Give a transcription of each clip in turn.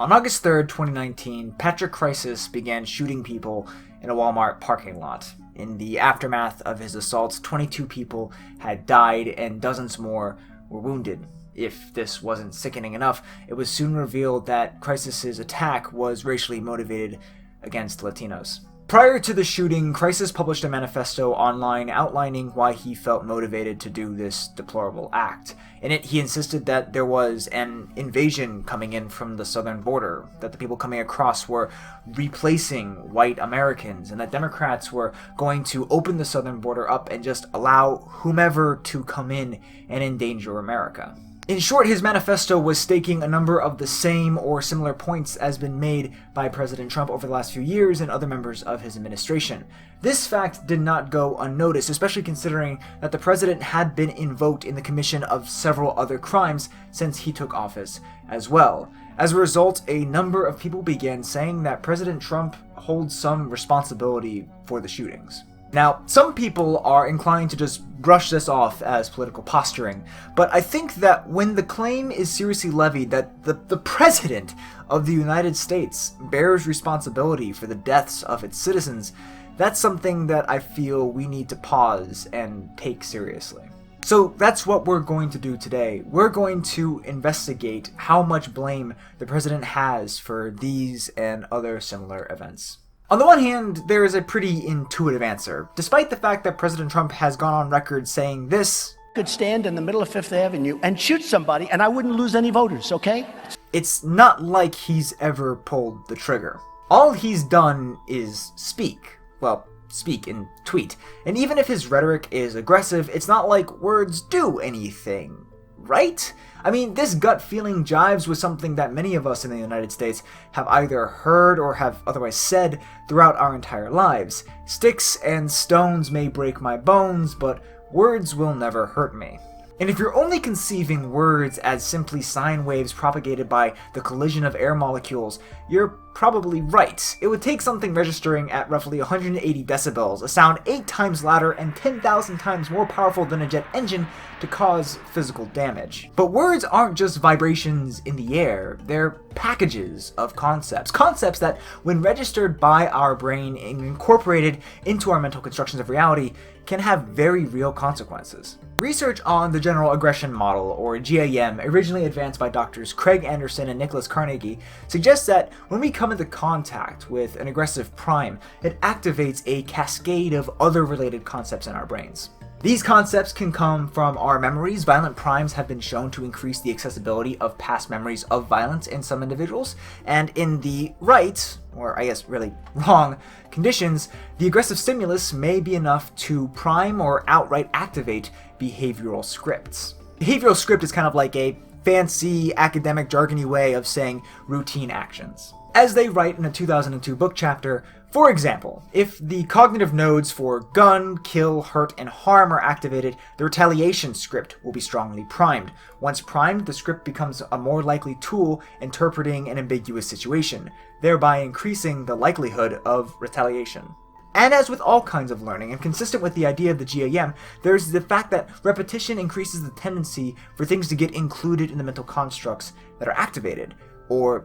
On August 3rd, 2019, Patrick Crisis began shooting people in a Walmart parking lot. In the aftermath of his assaults, 22 people had died and dozens more were wounded. If this wasn't sickening enough, it was soon revealed that Crisis's attack was racially motivated against Latinos. Prior to the shooting, Crisis published a manifesto online outlining why he felt motivated to do this deplorable act. In it, he insisted that there was an invasion coming in from the southern border, that the people coming across were replacing white Americans, and that Democrats were going to open the southern border up and just allow whomever to come in and endanger America. In short, his manifesto was staking a number of the same or similar points as been made by President Trump over the last few years and other members of his administration. This fact did not go unnoticed, especially considering that the president had been invoked in the commission of several other crimes since he took office as well. As a result, a number of people began saying that President Trump holds some responsibility for the shootings. Now, some people are inclined to just brush this off as political posturing, but I think that when the claim is seriously levied that the President of the United States bears responsibility for the deaths of its citizens, that's something that I feel we need to pause and take seriously. So that's what we're going to do today. We're going to investigate how much blame the President has for these and other similar events. On the one hand, there is a pretty intuitive answer. Despite the fact that President Trump has gone on record saying this, could stand in the middle of Fifth Avenue and shoot somebody and I wouldn't lose any voters, okay? It's not like he's ever pulled the trigger. All he's done is speak. Well, speak and tweet. And even if his rhetoric is aggressive, it's not like words do anything, right? I mean, this gut feeling jives with something that many of us in the United States have either heard or have otherwise said throughout our entire lives. Sticks and stones may break my bones, but words will never hurt me. And if you're only conceiving words as simply sine waves propagated by the collision of air molecules, you're probably right. It would take something registering at roughly 180 decibels, a sound 8 times louder and 10,000 times more powerful than a jet engine, to cause physical damage. But words aren't just vibrations in the air, they're packages of concepts. Concepts that, when registered by our brain and incorporated into our mental constructions of reality, can have very real consequences. Research on the General Aggression Model, or GAM, originally advanced by doctors Craig Anderson and Nicholas Carnegie, suggests that when we come into contact with an aggressive prime, it activates a cascade of other related concepts in our brains. These concepts can come from our memories. Violent primes have been shown to increase the accessibility of past memories of violence in some individuals, and in the right, or I guess really wrong, conditions, the aggressive stimulus may be enough to prime or outright activate behavioral scripts. Behavioral script is kind of like a fancy academic jargony way of saying routine actions. As they write in a 2002 book chapter, for example, if the cognitive nodes for gun, kill, hurt, and harm are activated, the retaliation script will be strongly primed. Once primed, the script becomes a more likely tool interpreting an ambiguous situation, thereby increasing the likelihood of retaliation. And as with all kinds of learning, and consistent with the idea of the GAM, there's the fact that repetition increases the tendency for things to get included in the mental constructs that are activated, or,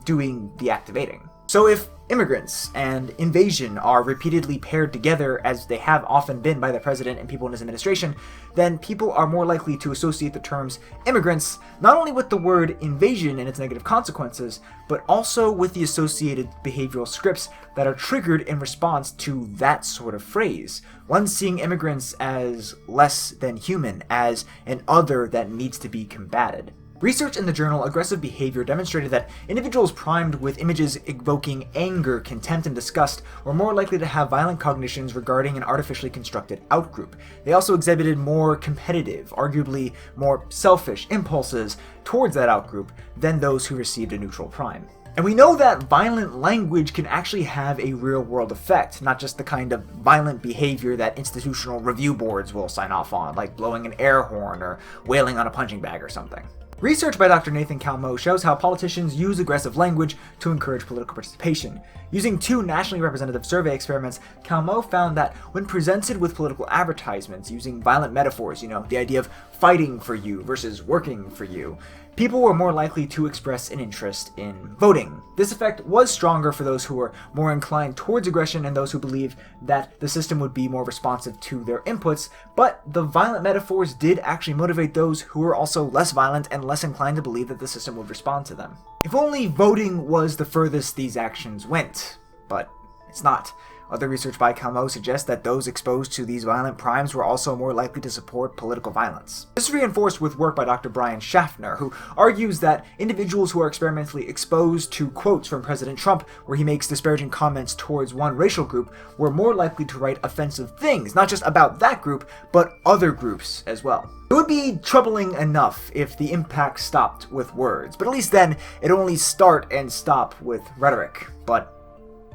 doing the activating. So if immigrants and invasion are repeatedly paired together, as they have often been by the president and people in his administration, then people are more likely to associate the terms immigrants not only with the word invasion and its negative consequences, but also with the associated behavioral scripts that are triggered in response to that sort of phrase. One seeing immigrants as less than human, as an other that needs to be combated. Research in the journal Aggressive Behavior demonstrated that individuals primed with images evoking anger, contempt, and disgust were more likely to have violent cognitions regarding an artificially constructed outgroup. They also exhibited more competitive, arguably more selfish impulses towards that outgroup than those who received a neutral prime. And we know that violent language can actually have a real-world effect, not just the kind of violent behavior that institutional review boards will sign off on, like blowing an air horn or wailing on a punching bag or something. Research by Dr. Nathan Calmo shows how politicians use aggressive language to encourage political participation. Using 2 nationally representative survey experiments, Calmo found that when presented with political advertisements using violent metaphors, the idea of fighting for you versus working for you, people were more likely to express an interest in voting. This effect was stronger for those who were more inclined towards aggression and those who believed that the system would be more responsive to their inputs, but the violent metaphors did actually motivate those who were also less violent and less inclined to believe that the system would respond to them. If only voting was the furthest these actions went, but it's not. Other research by Calmo suggests that those exposed to these violent primes were also more likely to support political violence. This is reinforced with work by Dr. Brian Schaffner, who argues that individuals who are experimentally exposed to quotes from President Trump where he makes disparaging comments towards one racial group were more likely to write offensive things, not just about that group, but other groups as well. It would be troubling enough if the impact stopped with words, but at least then it'd only start and stop with rhetoric, but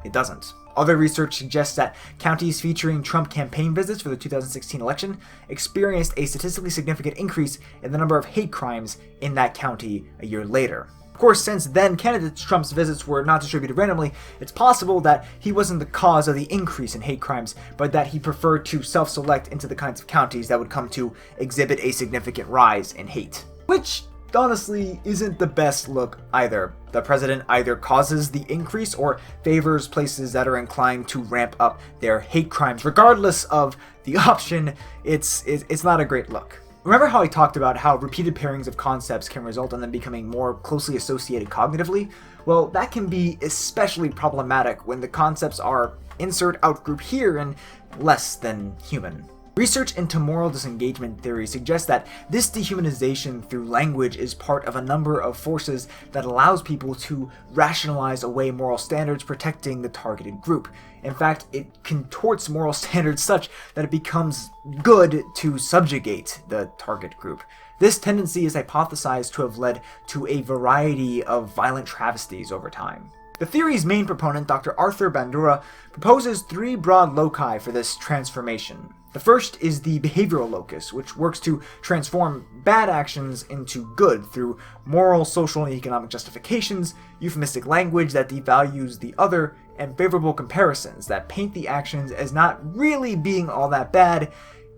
it doesn't. Other research suggests that counties featuring Trump campaign visits for the 2016 election experienced a statistically significant increase in the number of hate crimes in that county a year later. Of course, since then candidate Trump's visits were not distributed randomly, it's possible that he wasn't the cause of the increase in hate crimes, but that he preferred to self-select into the kinds of counties that would come to exhibit a significant rise in hate. Which honestly isn't the best look either. The president either causes the increase or favors places that are inclined to ramp up their hate crimes. Regardless of the option, it's not a great look. Remember how I talked about how repeated pairings of concepts can result in them becoming more closely associated cognitively? Well, that can be especially problematic when the concepts are insert outgroup here and less than human. Research into moral disengagement theory suggests that this dehumanization through language is part of a number of forces that allows people to rationalize away moral standards protecting the targeted group. In fact, it contorts moral standards such that it becomes good to subjugate the target group. This tendency is hypothesized to have led to a variety of violent travesties over time. The theory's main proponent, Dr. Arthur Bandura, proposes three broad loci for this transformation. The first is the behavioral locus, which works to transform bad actions into good through moral, social, and economic justifications, euphemistic language that devalues the other, and favorable comparisons that paint the actions as not really being all that bad,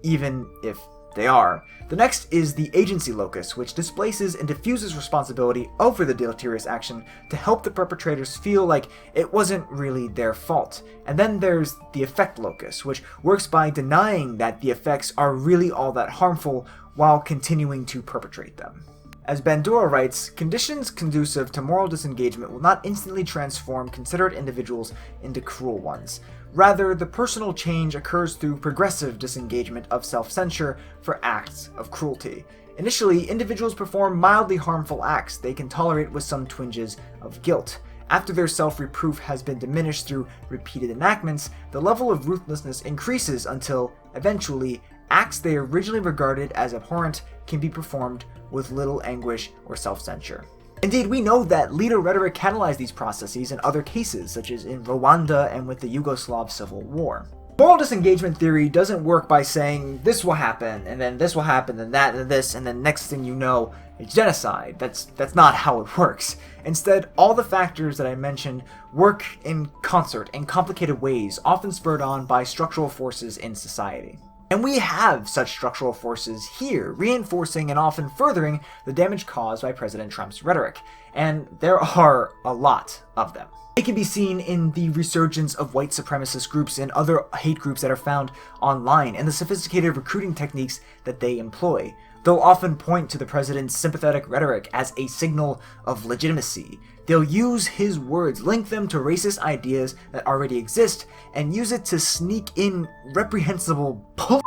even if they are. The next is the agency locus, which displaces and diffuses responsibility over the deleterious action to help the perpetrators feel like it wasn't really their fault. And then there's the effect locus, which works by denying that the effects are really all that harmful while continuing to perpetrate them. As Bandura writes, conditions conducive to moral disengagement will not instantly transform considerate individuals into cruel ones. Rather, the personal change occurs through progressive disengagement of self-censure for acts of cruelty. Initially, individuals perform mildly harmful acts they can tolerate with some twinges of guilt. After their self-reproof has been diminished through repeated enactments, the level of ruthlessness increases until, eventually, acts they originally regarded as abhorrent can be performed with little anguish or self-censure. Indeed, we know that leader rhetoric catalyzed these processes in other cases, such as in Rwanda and with the Yugoslav Civil War. Moral disengagement theory doesn't work by saying this will happen, and then this will happen, and that, and this, and then next thing you know, it's genocide. That's not how it works. Instead, all the factors that I mentioned work in concert in complicated ways, often spurred on by structural forces in society. And we have such structural forces here, reinforcing and often furthering the damage caused by President Trump's rhetoric. And there are a lot of them. It can be seen in the resurgence of white supremacist groups and other hate groups that are found online, and the sophisticated recruiting techniques that they employ. They'll often point to the president's sympathetic rhetoric as a signal of legitimacy. They'll use his words, link them to racist ideas that already exist, and use it to sneak in reprehensible bull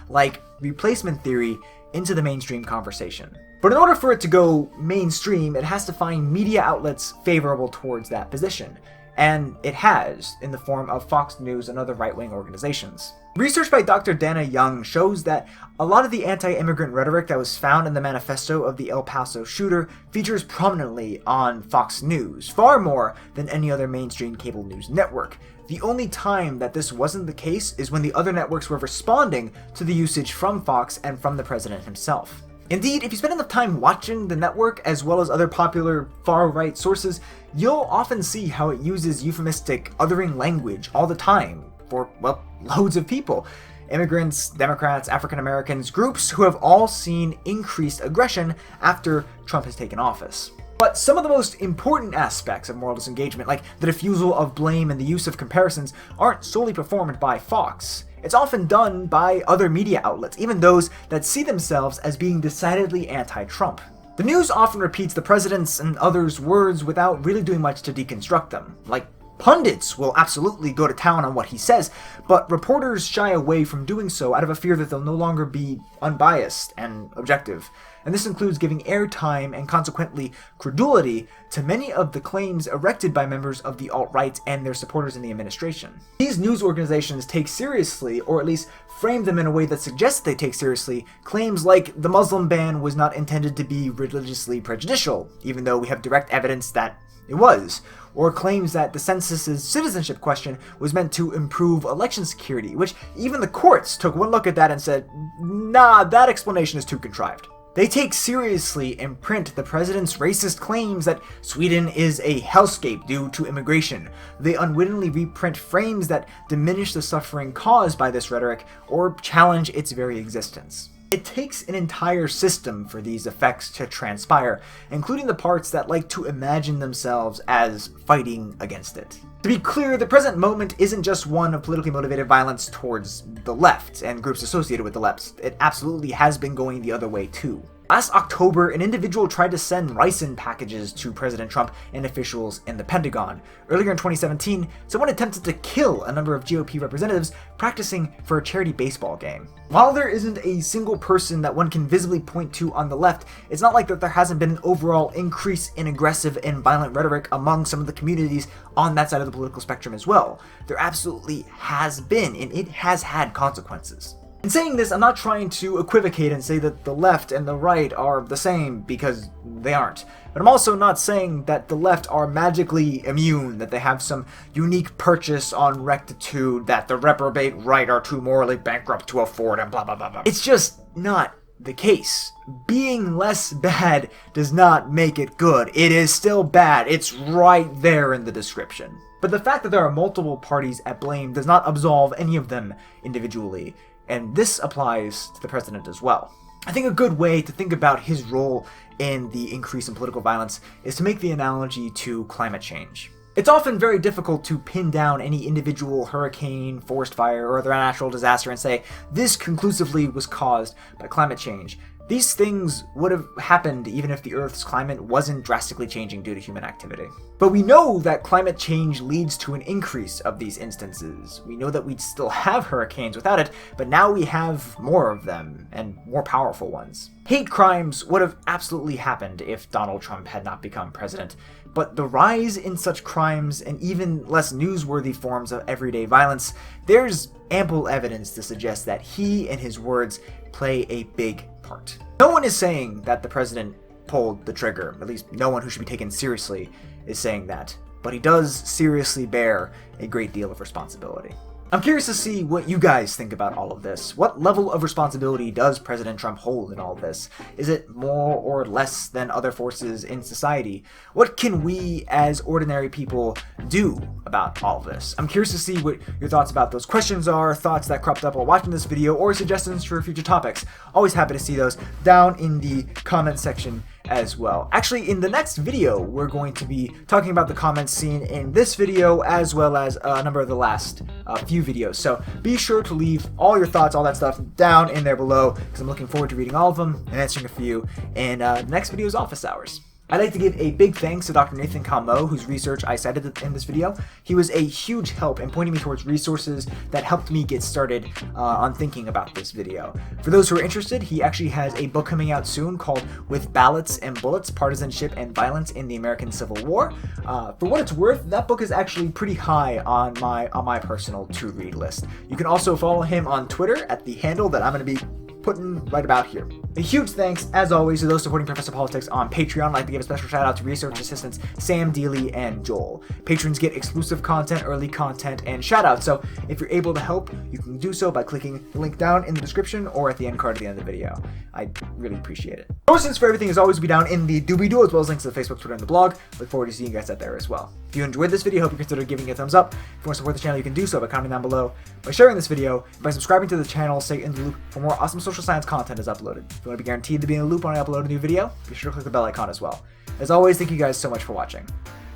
like replacement theory into the mainstream conversation. But in order for it to go mainstream, it has to find media outlets favorable towards that position. And it has, in the form of Fox News and other right-wing organizations. Research by Dr. Dana Young shows that a lot of the anti-immigrant rhetoric that was found in the manifesto of the El Paso shooter features prominently on Fox News, far more than any other mainstream cable news network. The only time that this wasn't the case is when the other networks were responding to the usage from Fox and from the president himself. Indeed, if you spend enough time watching the network as well as other popular far-right sources, you'll often see how it uses euphemistic, othering language all the time for, well, loads of people. immigrants, Democrats, African Americans, groups who have all seen increased aggression after Trump has taken office. But some of the most important aspects of moral disengagement, like the diffusal of blame and the use of comparisons, aren't solely performed by Fox. It's often done by other media outlets, even those that see themselves as being decidedly anti-Trump. The news often repeats the president's and others' words without really doing much to deconstruct them. Like, pundits will absolutely go to town on what he says, but reporters shy away from doing so out of a fear that they'll no longer be unbiased and objective. And this includes giving airtime and consequently credulity to many of the claims erected by members of the alt-right and their supporters in the administration. These news organizations take seriously, or at least frame them in a way that suggests they take seriously, claims like the Muslim ban was not intended to be religiously prejudicial, even though we have direct evidence that it was, or claims that the census's citizenship question was meant to improve election security, which even the courts took one look at that and said, nah, that explanation is too contrived. They take seriously in print the president's racist claims that Sweden is a hellscape due to immigration. They unwittingly reprint frames that diminish the suffering caused by this rhetoric or challenge its very existence. It takes an entire system for these effects to transpire, including the parts that like to imagine themselves as fighting against it. To be clear, the present moment isn't just one of politically motivated violence towards the left and groups associated with the left. It absolutely has been going the other way too. Last October, an individual tried to send ricin packages to President Trump and officials in the Pentagon. Earlier in 2017, someone attempted to kill a number of GOP representatives practicing for a charity baseball game. While there isn't a single person that one can visibly point to on the left, it's not like that there hasn't been an overall increase in aggressive and violent rhetoric among some of the communities on that side of the political spectrum as well. There absolutely has been, and it has had consequences. In saying this, I'm not trying to equivocate and say that the left and the right are the same, because they aren't. But I'm also not saying that the left are magically immune, that they have some unique purchase on rectitude, that the reprobate right are too morally bankrupt to afford, and blah blah blah blah. It's just not the case. Being less bad does not make it good. It is still bad. It's right there in the description. But the fact that there are multiple parties at blame does not absolve any of them individually. And this applies to the president as well. I think a good way to think about his role in the increase in political violence is to make the analogy to climate change. It's often very difficult to pin down any individual hurricane, forest fire, or other natural disaster and say, this conclusively was caused by climate change. These things would have happened even if the Earth's climate wasn't drastically changing due to human activity. But we know that climate change leads to an increase of these instances. We know that we'd still have hurricanes without it, but now we have more of them, and more powerful ones. Hate crimes would have absolutely happened if Donald Trump had not become president, but the rise in such crimes and even less newsworthy forms of everyday violence, there's ample evidence to suggest that he and his words play a big part. No one is saying that the president pulled the trigger, at least no one who should be taken seriously is saying that, but he does seriously bear a great deal of responsibility. I'm curious to see what you guys think about all of this. What level of responsibility does President Trump hold in all of this? Is it more or less than other forces in society? What can we as ordinary people do about all of this? I'm curious to see what your thoughts about those questions are, thoughts that cropped up while watching this video, or suggestions for future topics. Always happy to see those down in the comment section as well. Actually, in the next video, we're going to be talking about the comments seen in this video as well as a number of the last few videos. So be sure to leave all your thoughts, all that stuff down in there below, because I'm looking forward to reading all of them and answering a few in the next video's office hours. I'd like to give a big thanks to Dr. Nathan Kalmo, whose research I cited in this video. He was a huge help in pointing me towards resources that helped me get started on thinking about this video. For those who are interested, he actually has a book coming out soon called With Ballots and Bullets, Partisanship and Violence in the American Civil War. For what it's worth, that book is actually pretty high on my personal to-read list. You can also follow him on Twitter at the handle that I'm going to be putting right about here. A huge thanks, as always, to those supporting Professor Politics on Patreon. I'd like to give a special shout out to research assistants Sam, Dealey, and Joel. Patrons get exclusive content, early content, and shout outs, so if you're able to help, you can do so by clicking the link down in the description or at the end card at the end of the video. I'd really appreciate it. Sources for everything is always be down in the doobly-doo, as well as links to the Facebook, Twitter, and the blog. Look forward to seeing you guys out there as well. If you enjoyed this video, hope you consider giving it a thumbs up. If you want to support the channel, you can do so by commenting down below, by sharing this video, and by subscribing to the channel, stay in the loop for more awesome social science content is uploaded. If you want to be guaranteed to be in the loop when I upload a new video, be sure to click the bell icon as well. As always, thank you guys so much for watching.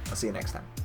I'll see you next time.